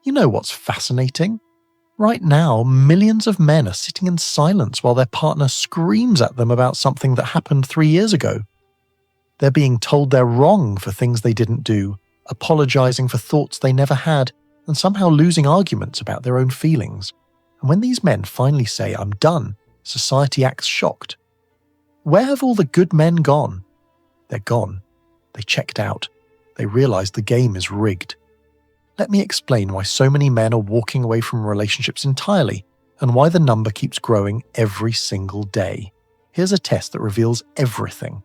You know what's fascinating? Right now, millions of men are sitting in silence while their partner screams at them about something that happened 3 years ago. They're being told they're wrong for things they didn't do, apologizing for thoughts they never had, and somehow losing arguments about their own feelings. And when these men finally say, "I'm done," society acts shocked. Where have all the good men gone? They're gone. They checked out. They realized the game is rigged. Let me explain why so many men are walking away from relationships entirely, and why the number keeps growing every single day. Here's a test that reveals everything.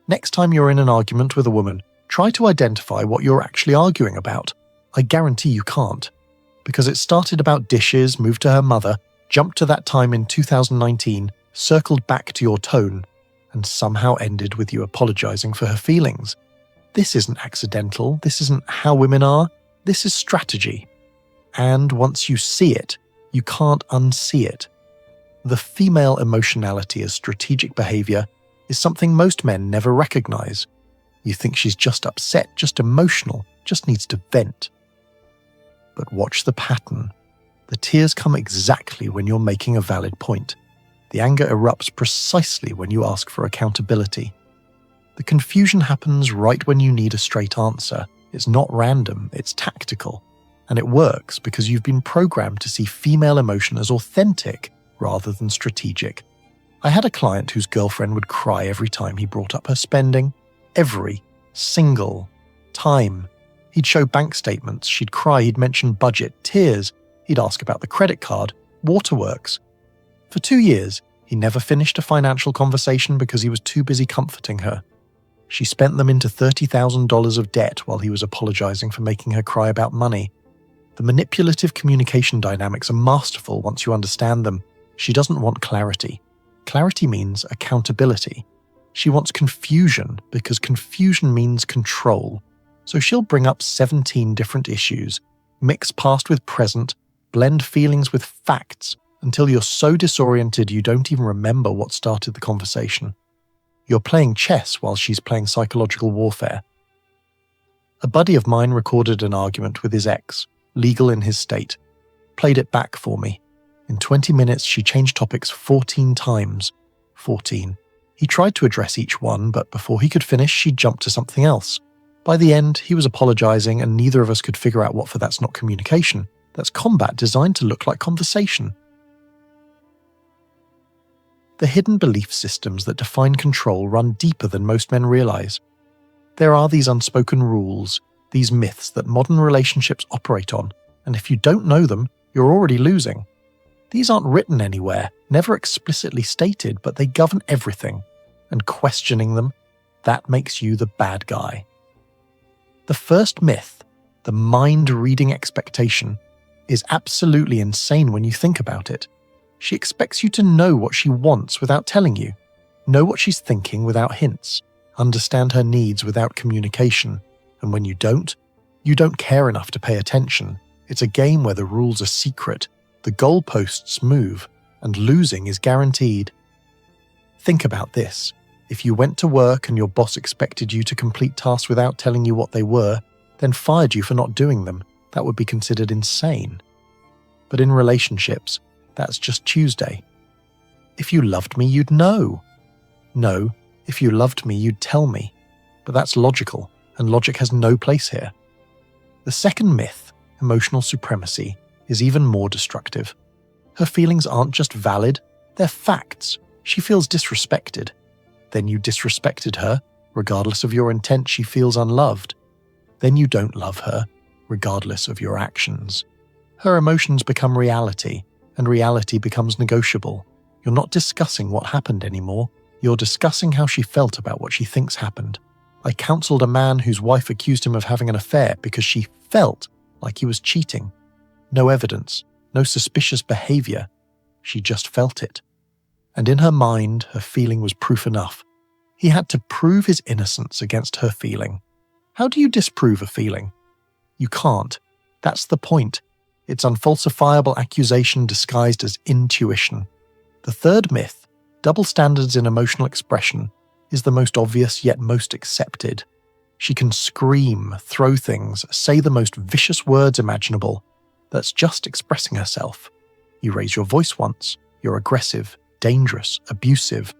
Next time you're in an argument with a woman, try to identify what you're actually arguing about. I guarantee you can't. Because it started about dishes, moved to her mother, jumped to that time in 2019, circled back to your tone, and somehow ended with you apologizing for her feelings. This isn't accidental. This isn't how women are. This is strategy. And once you see it, you can't unsee it. The female emotionality as strategic behavior is something most men never recognize. You think she's just upset, just emotional, just needs to vent. But watch the pattern. The tears come exactly when you're making a valid point. The anger erupts precisely when you ask for accountability. The confusion happens right when you need a straight answer. It's not random, it's tactical. And it works because you've been programmed to see female emotion as authentic rather than strategic. I had a client whose girlfriend would cry every time he brought up her spending. Every single time. He'd show bank statements, she'd cry, he'd mention budget, tears, he'd ask about the credit card, waterworks. For 2 years, he never finished a financial conversation because he was too busy comforting her. She spent them into $30,000 of debt while he was apologizing for making her cry about money. The manipulative communication dynamics are masterful once you understand them. She doesn't want clarity. Clarity means accountability. She wants confusion because confusion means control. So she'll bring up 17 different issues, mix past with present, blend feelings with facts, until you're so disoriented you don't even remember what started the conversation. You're playing chess while she's playing psychological warfare. A buddy of mine recorded an argument with his ex, legal in his state. Played it back for me. In 20 minutes, she changed topics 14 times. 14. He tried to address each one, but before he could finish, she jumped to something else. By the end, he was apologizing, and neither of us could figure out what for that's not communication. That's combat designed to look like conversation. The hidden belief systems that define control run deeper than most men realize. There are these unspoken rules, these myths that modern relationships operate on, and if you don't know them, you're already losing. These aren't written anywhere, never explicitly stated, but they govern everything, and questioning them, that makes you the bad guy. The first myth, the mind-reading expectation, is absolutely insane when you think about it. She expects you to know what she wants without telling you, know what she's thinking without hints, understand her needs without communication, and when you don't care enough to pay attention. It's a game where the rules are secret, the goalposts move, and losing is guaranteed. Think about this. If you went to work and your boss expected you to complete tasks without telling you what they were, then fired you for not doing them, that would be considered insane. But in relationships, that's just Tuesday. If you loved me, you'd know. No, if you loved me, you'd tell me. But that's logical, and logic has no place here. The second myth, emotional supremacy, is even more destructive. Her feelings aren't just valid, they're facts. She feels disrespected. Then you disrespected her, regardless of your intent, she feels unloved. Then you don't love her, regardless of your actions. Her emotions become reality, and reality becomes negotiable. You're not discussing what happened anymore, you're discussing how she felt about what she thinks happened. I counseled a man whose wife accused him of having an affair because she felt like he was cheating. No evidence, no suspicious behavior. She just felt it. And in her mind, her feeling was proof enough. He had to prove his innocence against her feeling. How do you disprove a feeling? You can't. That's the point. It's unfalsifiable accusation disguised as intuition. The third myth, double standards in emotional expression, is the most obvious yet most accepted. She can scream, throw things, say the most vicious words imaginable, that's just expressing herself. You raise your voice once, you're aggressive, dangerous, abusive.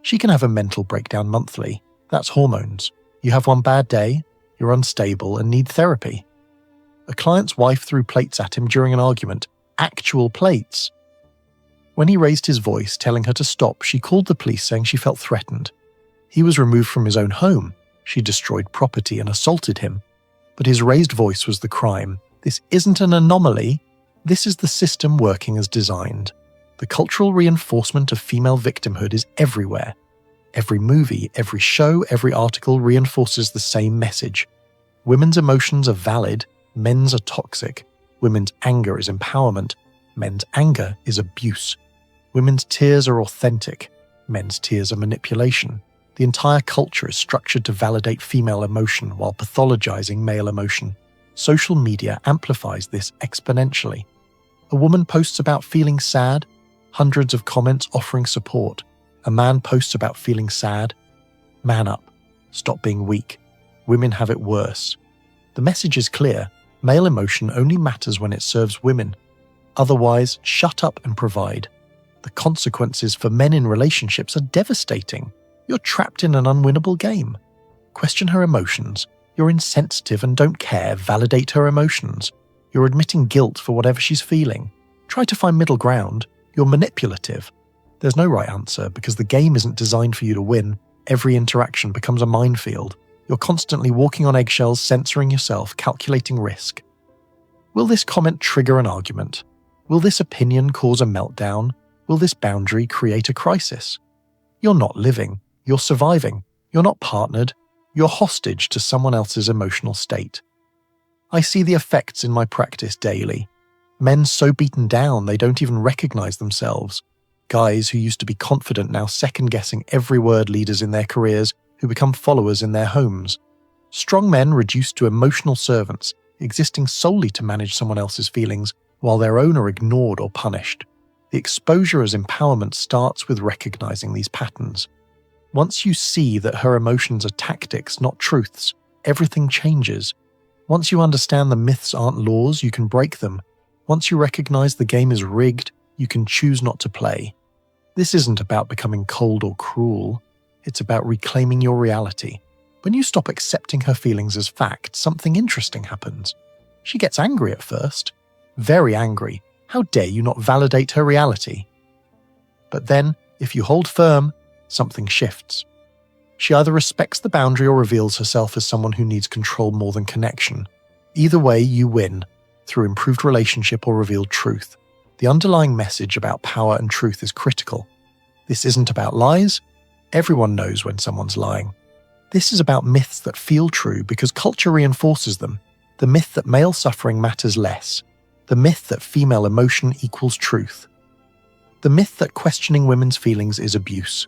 She can have a mental breakdown monthly. That's hormones. You have one bad day, you're unstable and need therapy. A client's wife threw plates at him during an argument. Actual plates. When he raised his voice, telling her to stop, she called the police saying she felt threatened. He was removed from his own home. She destroyed property and assaulted him. But his raised voice was the crime. This isn't an anomaly. This is the system working as designed. The cultural reinforcement of female victimhood is everywhere. Every movie, every show, every article reinforces the same message. Women's emotions are valid, men's are toxic. Women's anger is empowerment, men's anger is abuse. Women's tears are authentic, men's tears are manipulation. The entire culture is structured to validate female emotion while pathologizing male emotion. Social media amplifies this exponentially. A woman posts about feeling sad, hundreds of comments offering support. A man posts about feeling sad. Man up. Stop being weak. Women have it worse. The message is clear. Male emotion only matters when it serves women. Otherwise, shut up and provide. The consequences for men in relationships are devastating. You're trapped in an unwinnable game. Question her emotions. You're insensitive and don't care. Validate her emotions. You're admitting guilt for whatever she's feeling. Try to find middle ground. You're manipulative. There's no right answer because the game isn't designed for you to win. Every interaction becomes a minefield. You're constantly walking on eggshells, censoring yourself, calculating risk. Will this comment trigger an argument? Will this opinion cause a meltdown? Will this boundary create a crisis? You're not living. You're surviving. You're not partnered. You're hostage to someone else's emotional state. I see the effects in my practice daily. Men so beaten down they don't even recognize themselves. Guys who used to be confident now second-guessing every word, leaders in their careers who become followers in their homes. Strong men reduced to emotional servants, existing solely to manage someone else's feelings while their own are ignored or punished. The exposure as empowerment starts with recognizing these patterns. Once you see that her emotions are tactics, not truths, everything changes. Once you understand the myths aren't laws, you can break them. Once you recognize the game is rigged, you can choose not to play. This isn't about becoming cold or cruel. It's about reclaiming your reality. When you stop accepting her feelings as fact, something interesting happens. She gets angry at first. Very angry. How dare you not validate her reality? But then, if you hold firm, something shifts. She either respects the boundary or reveals herself as someone who needs control more than connection. Either way, you win, through improved relationship or revealed truth. The underlying message about power and truth is critical. This isn't about lies. Everyone knows when someone's lying. This is about myths that feel true because culture reinforces them. The myth that male suffering matters less. The myth that female emotion equals truth. The myth that questioning women's feelings is abuse.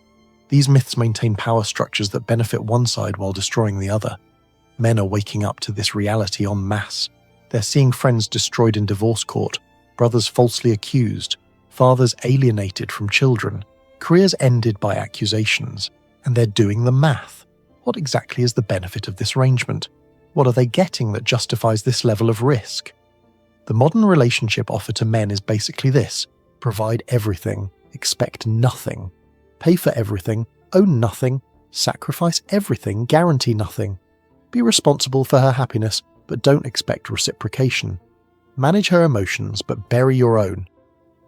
These myths maintain power structures that benefit one side while destroying the other. Men are waking up to this reality en masse. They're seeing friends destroyed in divorce court, brothers falsely accused, fathers alienated from children, careers ended by accusations, and they're doing the math. What exactly is the benefit of this arrangement? What are they getting that justifies this level of risk? The modern relationship offer to men is basically this: provide everything, expect nothing. Pay for everything, own nothing, sacrifice everything, guarantee nothing. Be responsible for her happiness, but don't expect reciprocation. Manage her emotions, but bury your own.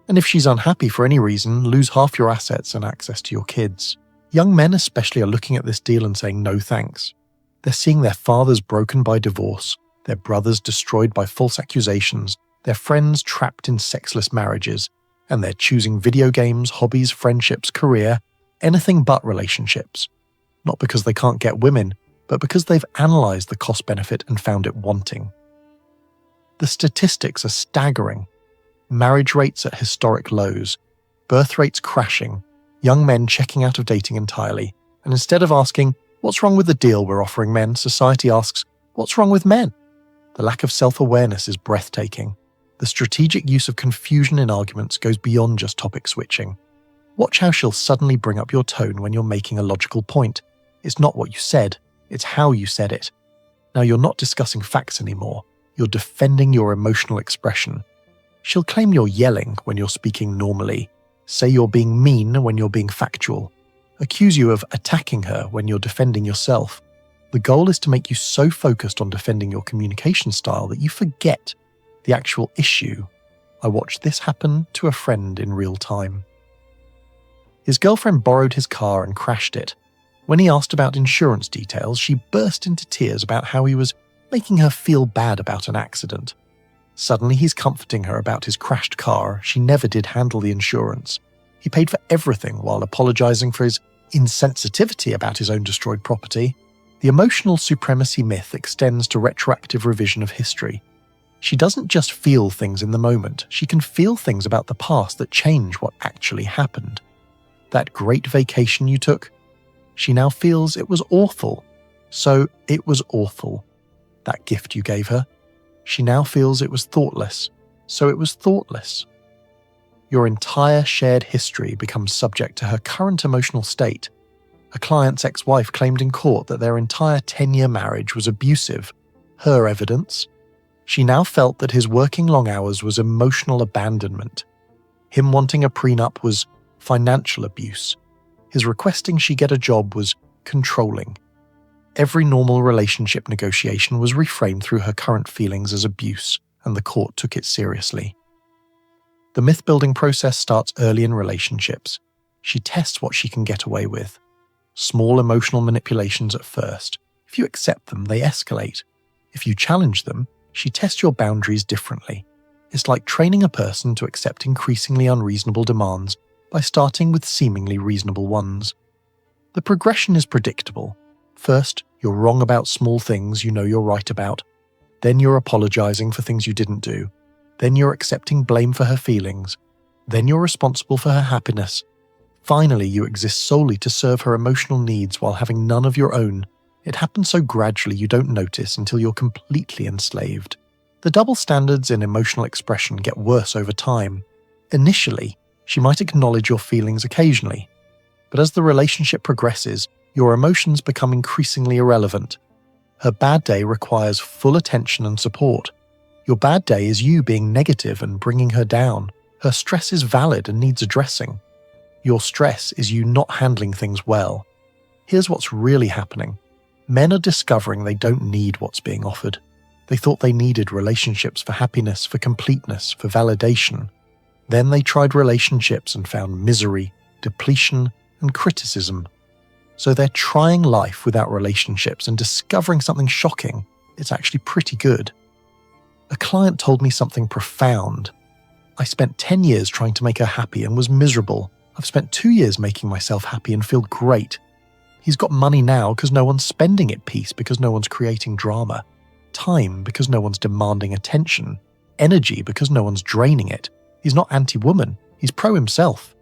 And if she's unhappy for any reason, lose half your assets and access to your kids. Young men especially are looking at this deal and saying no thanks. They're seeing their fathers broken by divorce, their brothers destroyed by false accusations, their friends trapped in sexless marriages, and they're choosing video games, hobbies, friendships, career, anything but relationships. Not because they can't get women, but because they've analysed the cost-benefit and found it wanting. The statistics are staggering. Marriage rates at historic lows, birth rates crashing, young men checking out of dating entirely, and instead of asking, what's wrong with the deal we're offering men, society asks, what's wrong with men? The lack of self-awareness is breathtaking. The strategic use of confusion in arguments goes beyond just topic switching. Watch how she'll suddenly bring up your tone when you're making a logical point. It's not what you said, it's how you said it. Now you're not discussing facts anymore, you're defending your emotional expression. She'll claim you're yelling when you're speaking normally, say you're being mean when you're being factual, accuse you of attacking her when you're defending yourself. The goal is to make you so focused on defending your communication style that you forget the actual issue. I watched this happen to a friend in real time. His girlfriend borrowed his car and crashed it. When he asked about insurance details, she burst into tears about how he was making her feel bad about an accident. Suddenly he's comforting her about his crashed car. She never did handle the insurance. He paid for everything while apologizing for his insensitivity about his own destroyed property. The emotional supremacy myth extends to retroactive revision of history. She doesn't just feel things in the moment, she can feel things about the past that change what actually happened. That great vacation you took, she now feels it was awful. So it was awful. That gift you gave her, she now feels it was thoughtless. So it was thoughtless. Your entire shared history becomes subject to her current emotional state. A client's ex-wife claimed in court that their entire 10-year marriage was abusive. Her evidence? She now felt that his working long hours was emotional abandonment. Him wanting a prenup was financial abuse. His requesting she get a job was controlling. Every normal relationship negotiation was reframed through her current feelings as abuse, and the court took it seriously. The myth-building process starts early in relationships. She tests what she can get away with. Small emotional manipulations at first. If you accept them, they escalate. If you challenge them, she tests your boundaries differently. It's like training a person to accept increasingly unreasonable demands by starting with seemingly reasonable ones. The progression is predictable. First, you're wrong about small things you know you're right about. Then you're apologizing for things you didn't do. Then you're accepting blame for her feelings. Then you're responsible for her happiness. Finally, you exist solely to serve her emotional needs while having none of your own. It happens so gradually you don't notice until you're completely enslaved. The double standards in emotional expression get worse over time. Initially, she might acknowledge your feelings occasionally. But as the relationship progresses, your emotions become increasingly irrelevant. Her bad day requires full attention and support. Your bad day is you being negative and bringing her down. Her stress is valid and needs addressing. Your stress is you not handling things well. Here's what's really happening. Men are discovering they don't need what's being offered. They thought they needed relationships for happiness, for completeness, for validation. Then they tried relationships and found misery, depletion, and criticism. So they're trying life without relationships and discovering something shocking. It's actually pretty good. A client told me something profound. I spent 10 years trying to make her happy and was miserable. I've spent 2 years making myself happy and feel great. He's got money now because no one's spending it, peace because no one's creating drama, time because no one's demanding attention, energy because no one's draining it. He's not anti-woman, he's pro-himself.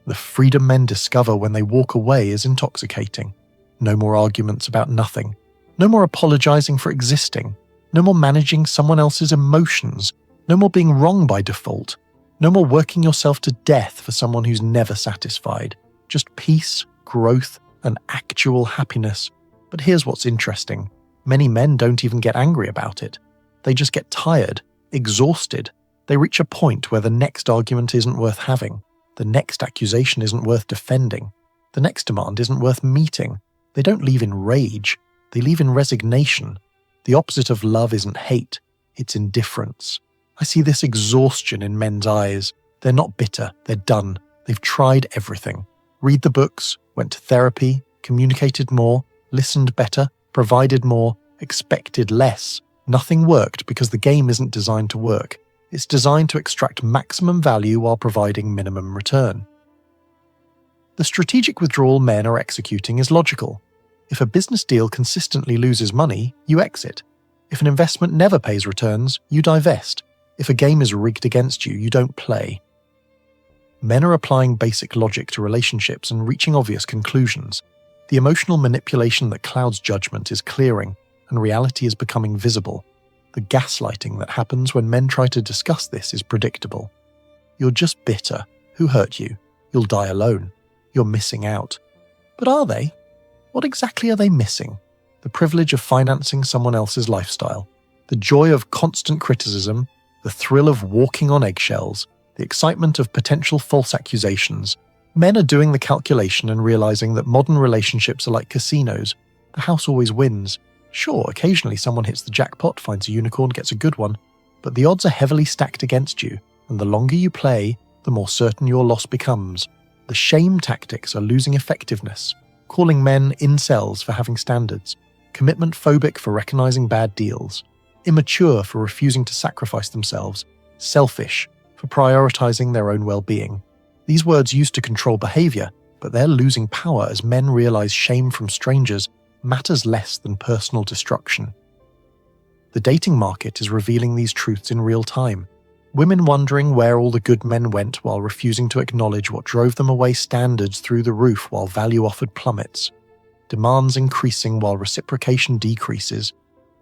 The freedom men discover when they walk away is intoxicating. No more arguments about nothing. No more apologizing for existing. No more managing someone else's emotions. No more being wrong by default. No more working yourself to death for someone who's never satisfied. Just peace, growth, and actual happiness. But here's what's interesting. Many men don't even get angry about it. They just get tired, exhausted. They reach a point where the next argument isn't worth having. The next accusation isn't worth defending. The next demand isn't worth meeting. They don't leave in rage. They leave in resignation. The opposite of love isn't hate. It's indifference. I see this exhaustion in men's eyes. They're not bitter. They're done. They've tried everything. Read the books, went to therapy, communicated more, listened better, provided more, expected less. Nothing worked because the game isn't designed to work. It's designed to extract maximum value while providing minimum return. The strategic withdrawal men are executing is logical. If a business deal consistently loses money, you exit. If an investment never pays returns, you divest. If a game is rigged against you, you don't play. Men are applying basic logic to relationships and reaching obvious conclusions. The emotional manipulation that clouds judgment is clearing, and reality is becoming visible. The gaslighting that happens when men try to discuss this is predictable. You're just bitter. Who hurt you? You'll die alone. You're missing out. But are they? What exactly are they missing? The privilege of financing someone else's lifestyle, the joy of constant criticism, The thrill of walking on eggshells, the excitement of potential false accusations. Men are doing the calculation and realizing that modern relationships are like casinos. The house always wins. Sure, occasionally someone hits the jackpot, finds a unicorn, gets a good one, but the odds are heavily stacked against you, and the longer you play, the more certain your loss becomes. The shame tactics are losing effectiveness, calling men incels for having standards, commitment phobic for recognizing bad deals, immature for refusing to sacrifice themselves, selfish for prioritizing their own well-being. These words used to control behavior, but they're losing power as men realize shame from strangers matters less than personal destruction. The dating market is revealing these truths in real time. Women wondering where all the good men went while refusing to acknowledge what drove them away, standards through the roof while value offered plummets, demands increasing while reciprocation decreases,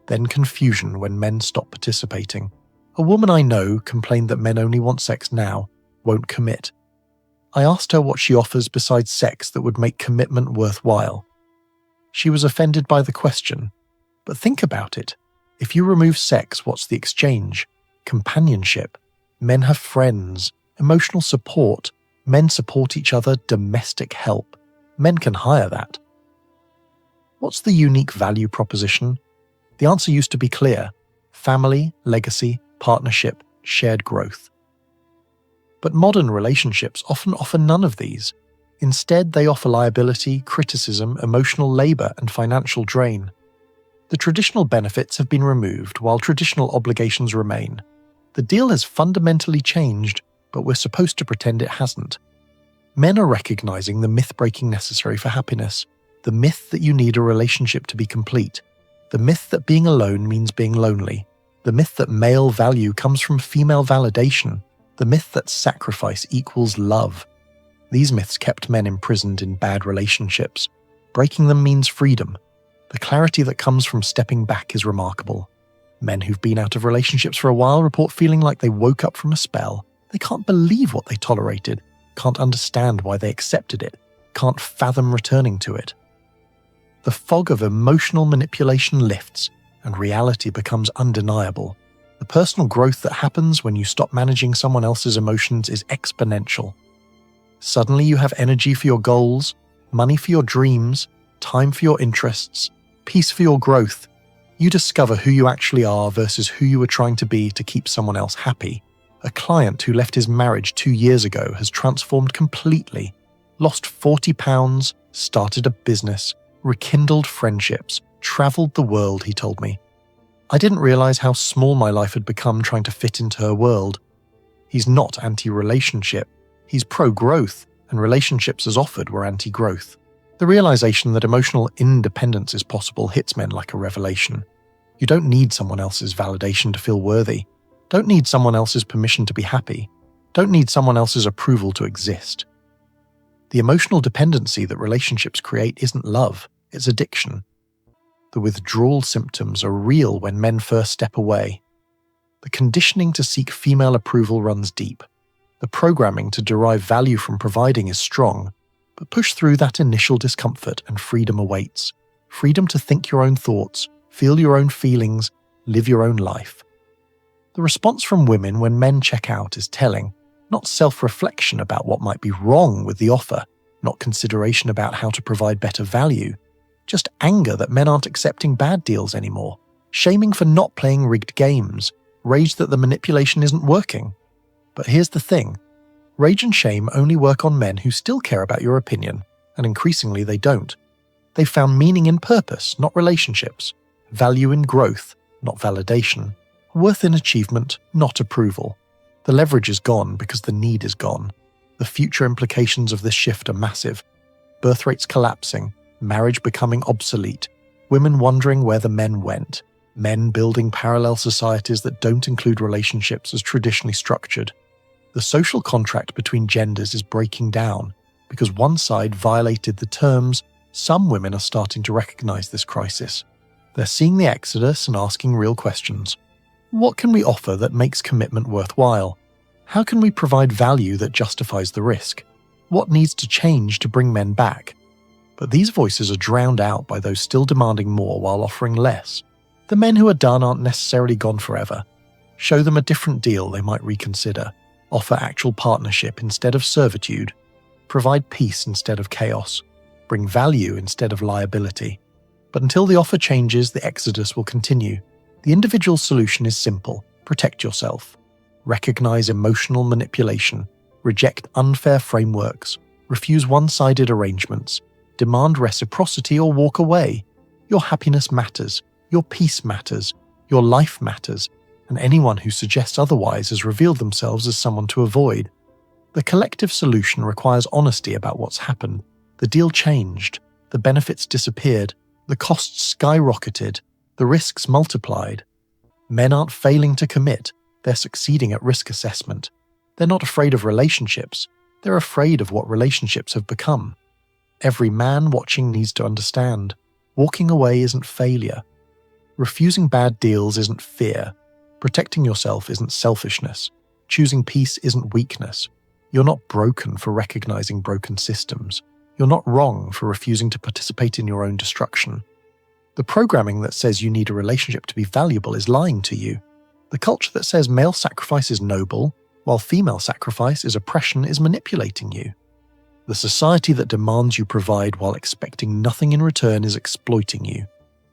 then confusion when men stop participating. A woman I know complained that men only want sex now, won't commit. I asked her what she offers besides sex that would make commitment worthwhile. She was offended by the question. But think about it. If you remove sex, what's the exchange? Companionship. Men have friends, emotional support. Men support each other, domestic help. Men can hire that. What's the unique value proposition? The answer used to be clear. Family, legacy, partnership, shared growth. But modern relationships often offer none of these. Instead, they offer liability, criticism, emotional labor, and financial drain. The traditional benefits have been removed while traditional obligations remain. The deal has fundamentally changed, but we're supposed to pretend it hasn't. Men are recognizing the myth-breaking necessary for happiness, the myth that you need a relationship to be complete, the myth that being alone means being lonely, the myth that male value comes from female validation, the myth that sacrifice equals love. These myths kept men imprisoned in bad relationships. Breaking them means freedom. The clarity that comes from stepping back is remarkable. Men who've been out of relationships for a while report feeling like they woke up from a spell. They can't believe what they tolerated, can't understand why they accepted it, can't fathom returning to it. The fog of emotional manipulation lifts, and reality becomes undeniable. The personal growth that happens when you stop managing someone else's emotions is exponential. Suddenly you have energy for your goals, money for your dreams, time for your interests, peace for your growth. You discover who you actually are versus who you were trying to be to keep someone else happy. A client who left his marriage 2 years ago has transformed completely, lost 40 pounds, started a business, rekindled friendships, traveled the world, he told me. I didn't realize how small my life had become trying to fit into her world. He's not anti-relationship. He's pro-growth, and relationships as offered were anti-growth. The realization that emotional independence is possible hits men like a revelation. You don't need someone else's validation to feel worthy. Don't need someone else's permission to be happy. Don't need someone else's approval to exist. The emotional dependency that relationships create isn't love, it's addiction. The withdrawal symptoms are real when men first step away. The conditioning to seek female approval runs deep. The programming to derive value from providing is strong, but push through that initial discomfort and freedom awaits. Freedom to think your own thoughts, feel your own feelings, live your own life. The response from women when men check out is telling, not self-reflection about what might be wrong with the offer, not consideration about how to provide better value, just anger that men aren't accepting bad deals anymore, shaming for not playing rigged games, rage that the manipulation isn't working. But here's the thing. Rage and shame only work on men who still care about your opinion, and increasingly they don't. They've found meaning in purpose, not relationships, value in growth, not validation, worth in achievement, not approval. The leverage is gone because the need is gone. The future implications of this shift are massive. Birth rates collapsing, marriage becoming obsolete, women wondering where the men went, men building parallel societies that don't include relationships as traditionally structured. The social contract between genders is breaking down because one side violated the terms. Some women are starting to recognize this crisis. They're seeing the exodus and asking real questions. What can we offer that makes commitment worthwhile? How can we provide value that justifies the risk? What needs to change to bring men back? But these voices are drowned out by those still demanding more while offering less. The men who are done aren't necessarily gone forever. Show them a different deal they might reconsider. Offer actual partnership instead of servitude. Provide peace instead of chaos. Bring value instead of liability. But until the offer changes, the exodus will continue. The individual solution is simple. Protect yourself. Recognize emotional manipulation. Reject unfair frameworks. Refuse one-sided arrangements. Demand reciprocity or walk away. Your happiness matters. Your peace matters. Your life matters. And anyone who suggests otherwise has revealed themselves as someone to avoid. The collective solution requires honesty about what's happened. The deal changed. The benefits disappeared. The costs skyrocketed. The risks multiplied. Men aren't failing to commit. They're succeeding at risk assessment. They're not afraid of relationships. They're afraid of what relationships have become. Every man watching needs to understand. Walking away isn't failure. Refusing bad deals isn't fear. Protecting yourself isn't selfishness. Choosing peace isn't weakness. You're not broken for recognizing broken systems. You're not wrong for refusing to participate in your own destruction. The programming that says you need a relationship to be valuable is lying to you. The culture that says male sacrifice is noble, while female sacrifice is oppression, is manipulating you. The society that demands you provide while expecting nothing in return is exploiting you.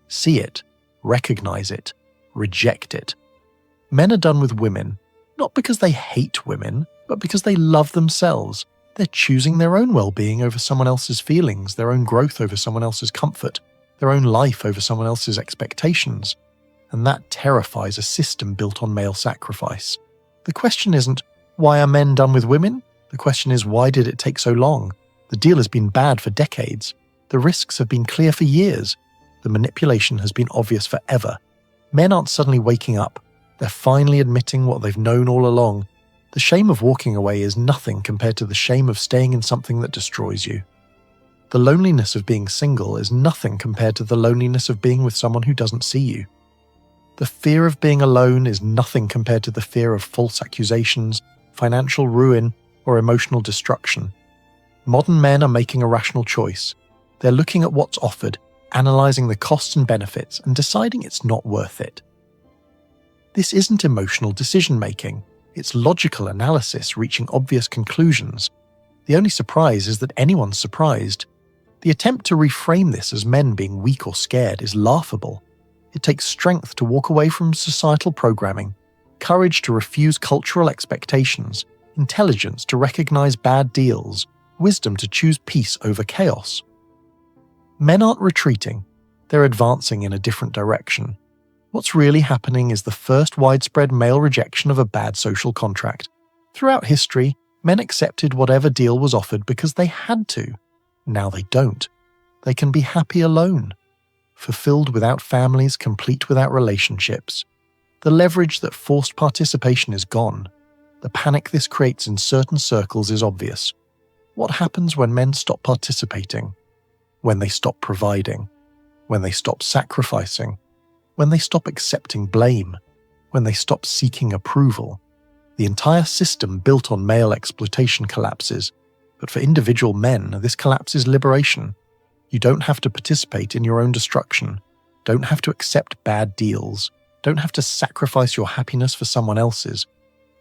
See it, recognize it, reject it. Men are done with women, not because they hate women, but because they love themselves. They're choosing their own well-being over someone else's feelings, their own growth over someone else's comfort, their own life over someone else's expectations. And that terrifies a system built on male sacrifice. The question isn't, why are men done with women? The question is, why did it take so long? The deal has been bad for decades. The risks have been clear for years. The manipulation has been obvious forever. Men aren't suddenly waking up. They're finally admitting what they've known all along. The shame of walking away is nothing compared to the shame of staying in something that destroys you. The loneliness of being single is nothing compared to the loneliness of being with someone who doesn't see you. The fear of being alone is nothing compared to the fear of false accusations, financial ruin, or emotional destruction. Modern men are making a rational choice. They're looking at what's offered, analysing the costs and benefits, and deciding it's not worth it. This isn't emotional decision-making. It's logical analysis reaching obvious conclusions. The only surprise is that anyone's surprised. The attempt to reframe this as men being weak or scared is laughable. It takes strength to walk away from societal programming, courage to refuse cultural expectations, intelligence to recognize bad deals, wisdom to choose peace over chaos. Men aren't retreating. They're advancing in a different direction. What's really happening is the first widespread male rejection of a bad social contract. Throughout history, men accepted whatever deal was offered because they had to. Now they don't. They can be happy alone. Fulfilled without families, complete without relationships. The leverage that forced participation is gone. The panic this creates in certain circles is obvious. What happens when men stop participating? When they stop providing? When they stop sacrificing? When they stop accepting blame? When they stop seeking approval? The entire system built on male exploitation collapses. But for individual men, this collapse is liberation. You don't have to participate in your own destruction. Don't have to accept bad deals. Don't have to sacrifice your happiness for someone else's.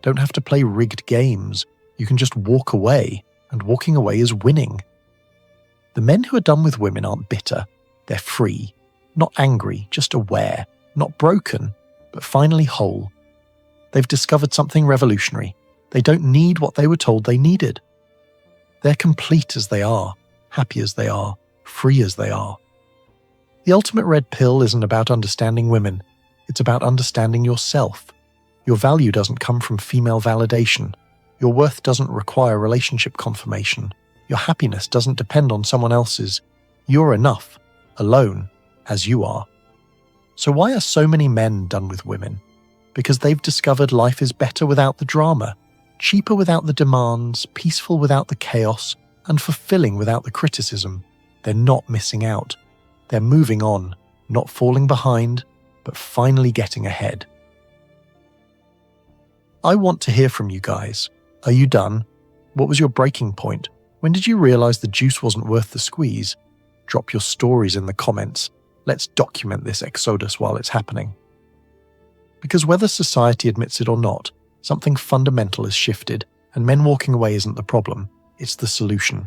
Don't have to play rigged games. You can just walk away, and walking away is winning. The men who are done with women aren't bitter. They're free. Not angry, just aware. Not broken, but finally whole. They've discovered something revolutionary. They don't need what they were told they needed. They're complete as they are, happy as they are, free as they are. The ultimate red pill isn't about understanding women. It's about understanding yourself. Your value doesn't come from female validation. Your worth doesn't require relationship confirmation. Your happiness doesn't depend on someone else's. You're enough, alone, as you are. So why are so many men done with women? Because they've discovered life is better without the drama, cheaper without the demands, peaceful without the chaos, and fulfilling without the criticism. They're not missing out. They're moving on, not falling behind, but finally getting ahead. I want to hear from you guys. Are you done? What was your breaking point? When did you realize the juice wasn't worth the squeeze? Drop your stories in the comments. Let's document this exodus while it's happening. Because whether society admits it or not, something fundamental has shifted, and men walking away isn't the problem, it's the solution.